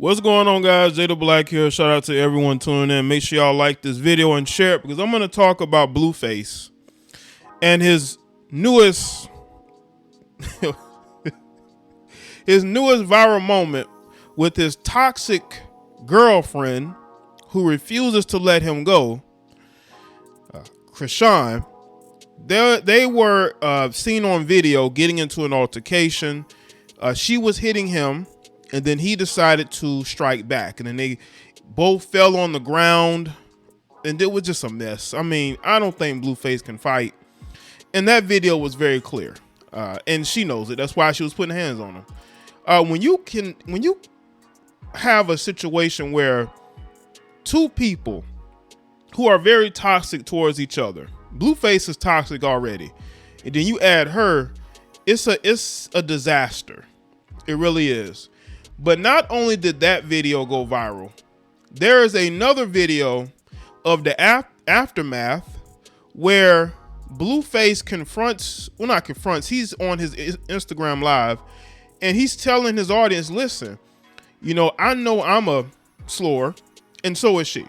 What's going on, guys? Jay the Black here. Shout out to everyone tuning in. Make sure y'all like this video and share it because I'm going to talk about Blueface and his newest viral moment with his toxic girlfriend who refuses to let him go, Chrisean. They were seen on video getting into an altercation. She was hitting him, and then he decided to strike back, and then they both fell on the ground, and it was just a mess. I mean, I don't think Blueface can fight, and that video was very clear, and she knows it. That's why she was putting hands on him. When you have a situation where two people who are very toxic towards each other, Blueface is toxic already, and then you add her, it's a disaster. It really is. But not only did that video go viral, there is another video of the aftermath where Blueface he's on his Instagram live, and he's telling his audience, listen, I know I'm a slur, and so is she.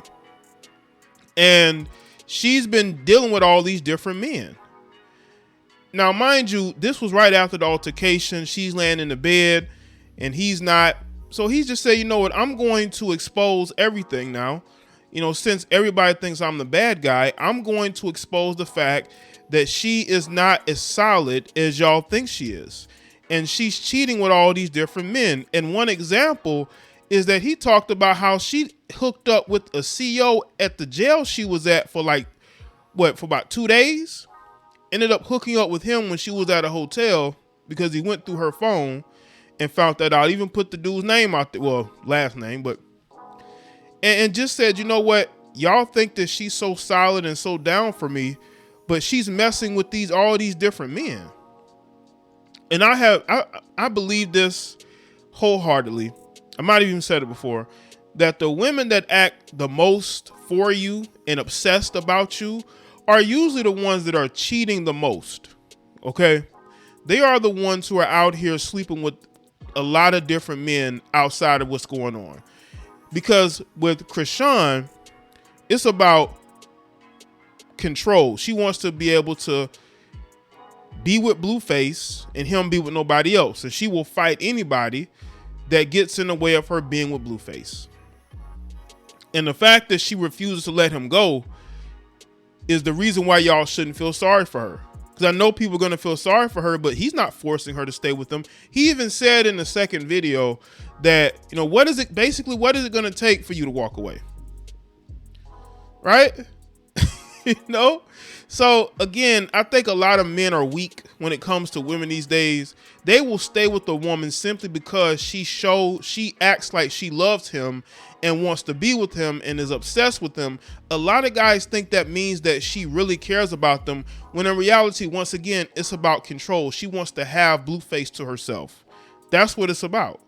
And she's been dealing with all these different men. Now, mind you, this was right after the altercation. She's laying in the bed and he's not. So he's just saying, you know what, I'm going to expose everything now. Since everybody thinks I'm the bad guy, I'm going to expose the fact that she is not as solid as y'all think she is. And she's cheating with all these different men. And one example is that he talked about how she hooked up with a CEO at the jail she was at for about 2 days. Ended up hooking up with him when she was at a hotel because he went through her phone and found that out. Even put the dude's name out there, well, last name, but and just said, you know what, y'all think that she's so solid and so down for me, but she's messing with all these different men. And I believe this wholeheartedly. I might have even said it before, that the women that act the most for you and obsessed about you are usually the ones that are cheating the most. Okay, they are the ones who are out here sleeping with a lot of different men outside of what's going on. Because with Chrisean, it's about control. She wants to be able to be with Blueface and him be with nobody else, and she will fight anybody that gets in the way of her being with Blueface. And the fact that she refuses to let him go is the reason why y'all shouldn't feel sorry for her. Because I know people are going to feel sorry for her, but he's not forcing her to stay with him. He even said in the second video that, what is it going to take for you to walk away? Right? So again, I think a lot of men are weak when it comes to women these days. They will stay with a woman simply because she acts like she loves him and wants to be with him and is obsessed with him. A lot of guys think that means that she really cares about them, when in reality, once again, it's about control. She wants to have Blueface to herself. That's what it's about.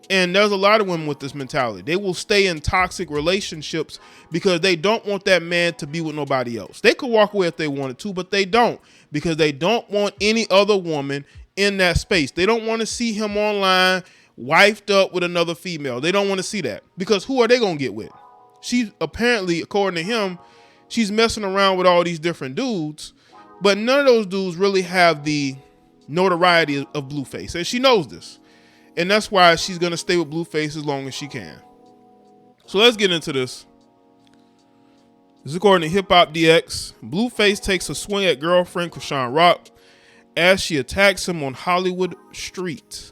And there's a lot of women with this mentality. They will stay in toxic relationships because they don't want that man to be with nobody else. They could walk away if they wanted to, but they don't, because they don't want any other woman in that space. They don't want to see him online wifed up with another female. They don't want to see that, because who are they going to get with? She apparently, according to him, she's messing around with all these different dudes, but none of those dudes really have the notoriety of Blueface. And she knows this. And that's why she's going to stay with Blueface as long as she can. So let's get into this. This is according to Hip Hop DX. Blueface takes a swing at girlfriend Chrisean Rock as she attacks him on Hollywood street.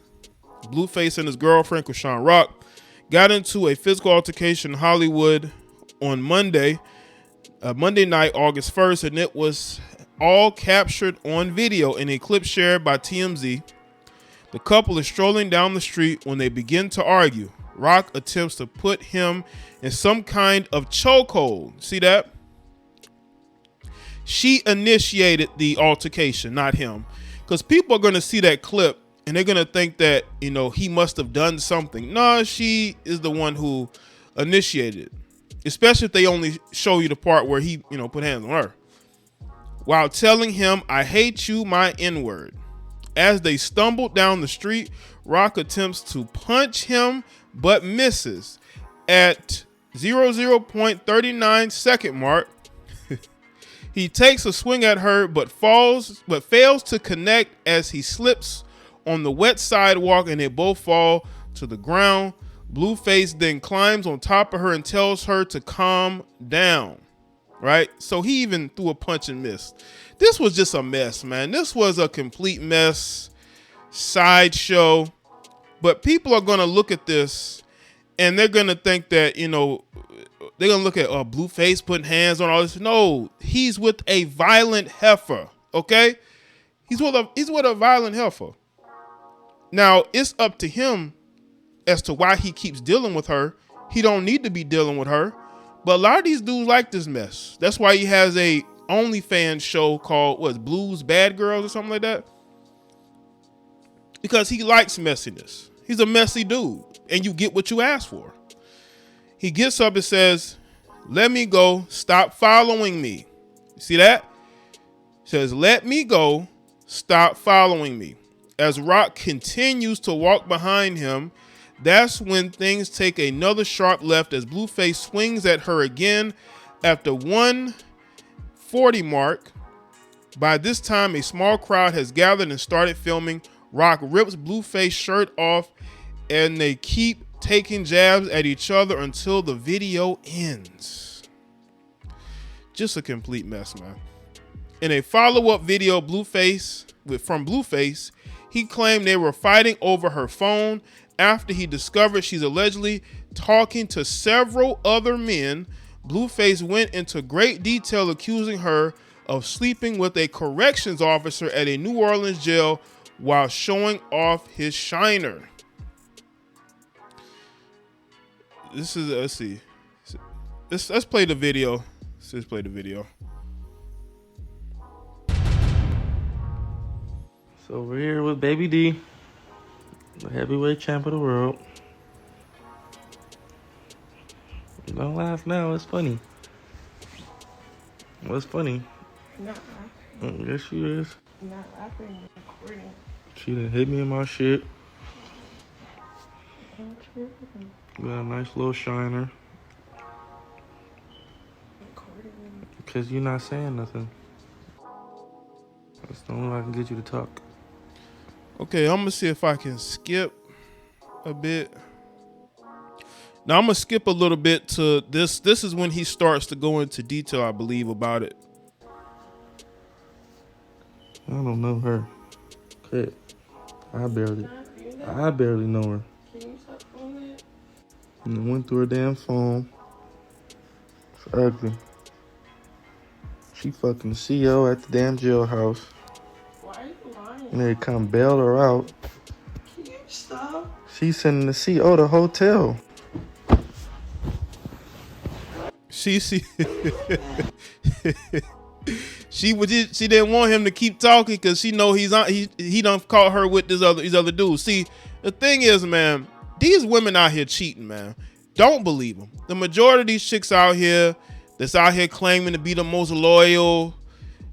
Blueface and his girlfriend Chrisean Rock got into a physical altercation in Hollywood on Monday night, August 1st, and it was all captured on video in a clip shared by TMZ. The couple is strolling down the street when they begin to argue. Rock attempts to put him in some kind of chokehold. See that? She initiated the altercation, not him. Because people are going to see that clip and they're going to think that, he must have done something. No, she is the one who initiated it. Especially if they only show you the part where he, put hands on her. While telling him, "I hate you, my N-word." As they stumbled down the street, Rock attempts to punch him, but misses. At 0.39 second mark, he takes a swing at her but fails to connect as he slips on the wet sidewalk and they both fall to the ground. Blueface then climbs on top of her and tells her to calm down. Right? So he even threw a punch and missed. This was just a mess, man. This was a complete mess, sideshow. But people are going to look at this and they're going to think that, you know, they're going to look at Blueface putting hands on all this. No, he's with a violent heifer, okay? He's with a violent heifer. Now, it's up to him as to why he keeps dealing with her. He don't need to be dealing with her. But a lot of these dudes like this mess. That's why he has a OnlyFans show called Blues Bad Girls or something like that. Because he likes messiness. He's a messy dude. And you get what you ask for. He gets up and says, "Let me go. Stop following me." You see that? He says, "Let me go. Stop following me." As Rock continues to walk behind him, that's when things take another sharp left as Blueface swings at her again at the 1:40 mark. By this time, a small crowd has gathered and started filming. Rock rips Blueface's shirt off and they keep taking jabs at each other until the video ends. Just a complete mess, man. In a follow-up video from Blueface, he claimed they were fighting over her phone after he discovered she's allegedly talking to several other men. Blueface went into great detail accusing her of sleeping with a corrections officer at a New Orleans jail while showing off his shiner. This is, let's see. Let's play the video. Let's play the video. So we're here with Baby D, the heavyweight champ of the world. Don't laugh now, it's funny. What's funny? Not laughing. Yes, she is. Not laughing, recording. She done hit me in my shit. Got a nice little shiner. Recording. Because you're not saying nothing. That's the only way I can get you to talk. Okay, I'm going to see if I can skip a bit. Now, I'm going to skip a little bit to this. This is when he starts to go into detail, I believe, about it. I don't know her. Okay. I barely know her. Can you stop doing that? And it went through her damn phone. It's ugly. She fucking the CEO at the damn jailhouse. Why are you lying? And they come bail her out. Can you stop? She's sending the CEO to hotel. She didn't want him to keep talking because she know he done caught her with these other dudes. See, the thing is, man, these women out here cheating, man. Don't believe them. The majority of these chicks out here that's out here claiming to be the most loyal,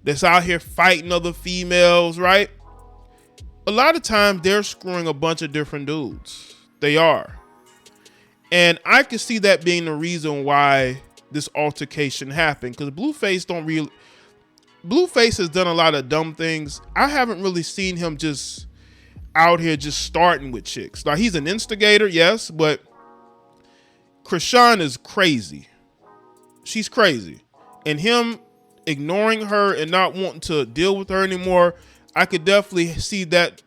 that's out here fighting other females, right? A lot of times they're screwing a bunch of different dudes. They are. And I can see that being the reason why this altercation happened, because Blueface has done a lot of dumb things. I haven't really seen him just out here just starting with chicks. Now, he's an instigator, yes, but Chrisean is crazy. She's crazy. And him ignoring her and not wanting to deal with her anymore, I could definitely see that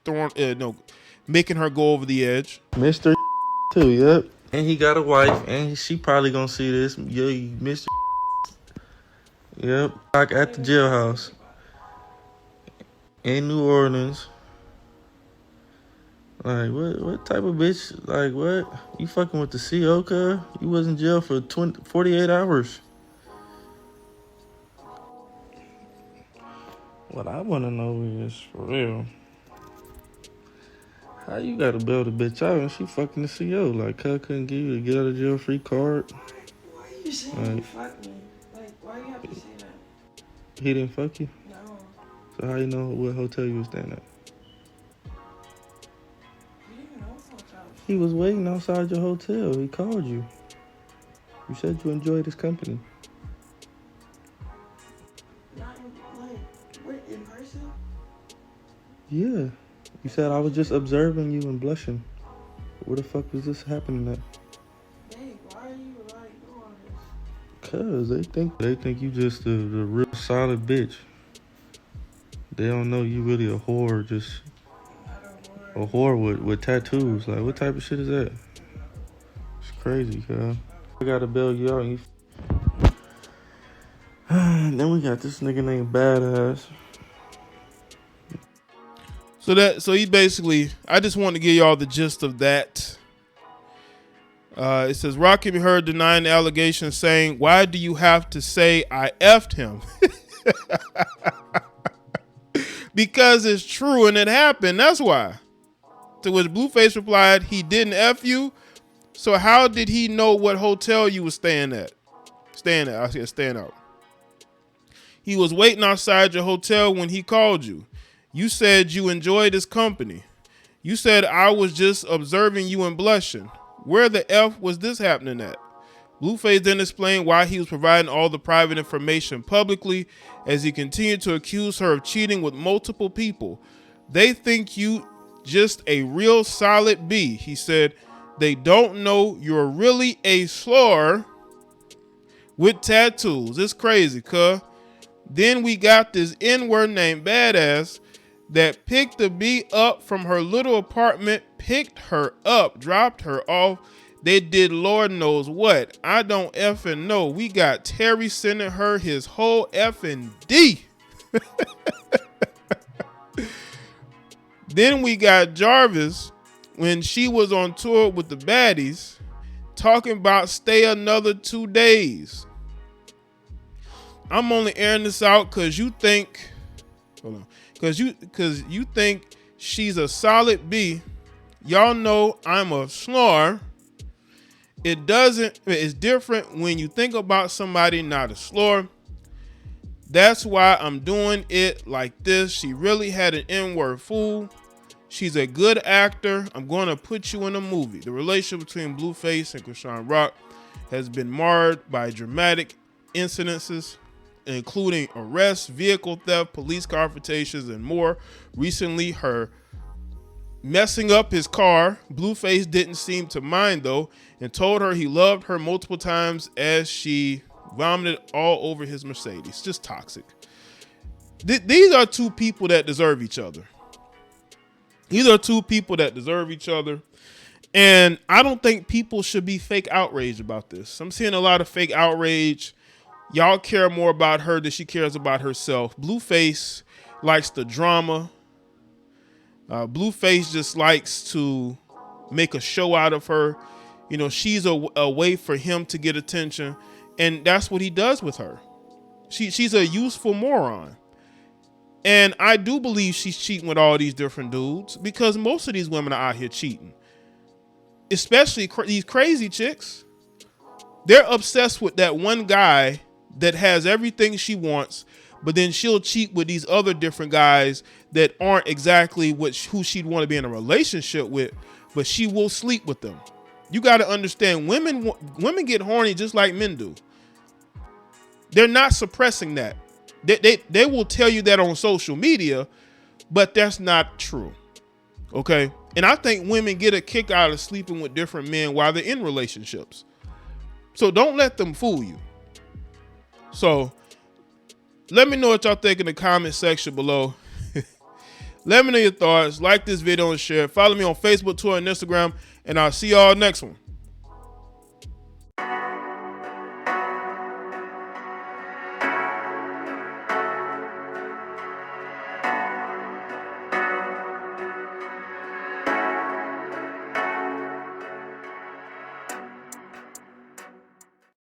making her go over the edge. Mr. too, yep. And he got a wife, and she probably gonna see this. Yo, Mr. Yep. Back at the jailhouse in New Orleans. Like, what type of bitch? Like, what? You fucking with the CO, cuz? You was in jail for 48 hours. What I want to know is, for real, how you got to bail the bitch out and she fucking the CO? Like, cuz couldn't give you a get out of jail free card? Why are you saying you fucked me? Like, why you have to say that? He didn't fuck you? No. So how you know what hotel you was staying at? You didn't even know what hotel I was He was waiting outside your hotel. He called you. You said you enjoyed his company. Not like, what, in person? Yeah. You said I was just observing you and blushing. Where the fuck was this happening at? Dang, why are you like doing all this? Cause they think you just the real solid bitch. They don't know you really a whore, just a whore with tattoos. Like, what type of shit is that? It's crazy, cuz. I gotta bail you out. Then we got this nigga named Badass. So he basically, I just want to give y'all the gist of that. It says, Rocky be heard denying the allegation, saying, why do you have to say I effed him? Because it's true and it happened. That's why. To which Blueface replied, he didn't F you. So how did he know what hotel you was staying at? I said staying out. He was waiting outside your hotel when he called you. You said you enjoyed his company. You said I was just observing you and blushing. Where the F was this happening at? Blueface then explained why he was providing all the private information publicly as he continued to accuse her of cheating with multiple people. They think you just a real solid B. He said they don't know you're really a slur with tattoos. It's crazy, cuh. Then we got this N-word named Badass that picked the B up from her little apartment, picked her up, dropped her off. They did Lord knows what. I don't effing know. We got Terry sending her his whole effing D. Then we got Jarvis when she was on tour with the baddies talking about stay another 2 days. I'm only airing this out because you think, hold on, because you think she's a solid B. Y'all know I'm a slur. It's different when you think about somebody not a slur. That's why I'm doing it like this. She really had an N-word fool. She's a good actor. I'm going to put you in a movie. The relationship between Blueface and Chrisean Rock has been marred by dramatic incidences, including arrests, vehicle theft, police confrontations, and more. Recently, her messing up his car. Blueface didn't seem to mind, though, and told her he loved her multiple times as she vomited all over his Mercedes. Just toxic. These are two people that deserve each other. These are two people that deserve each other. And I don't think people should be fake outraged about this. I'm seeing a lot of fake outrage. Y'all care more about her than she cares about herself. Blueface likes the drama. Blueface just likes to make a show out of her. You know, she's a way for him to get attention. And that's what he does with her. She's a useful moron. And I do believe she's cheating with all these different dudes because most of these women are out here cheating. Especially these crazy chicks. They're obsessed with that one guy that has everything she wants, but then she'll cheat with these other different guys that aren't exactly who she'd want to be in a relationship with, but she will sleep with them. You got to understand, women get horny just like men do. They're not suppressing that. They will tell you that on social media, but that's not true. Okay? And I think women get a kick out of sleeping with different men while they're in relationships. So don't let them fool you. So let me know what y'all think in the comment section below. Let me know your thoughts. Like this video and share. Follow me on Facebook, Twitter, and Instagram. And I'll see y'all next one.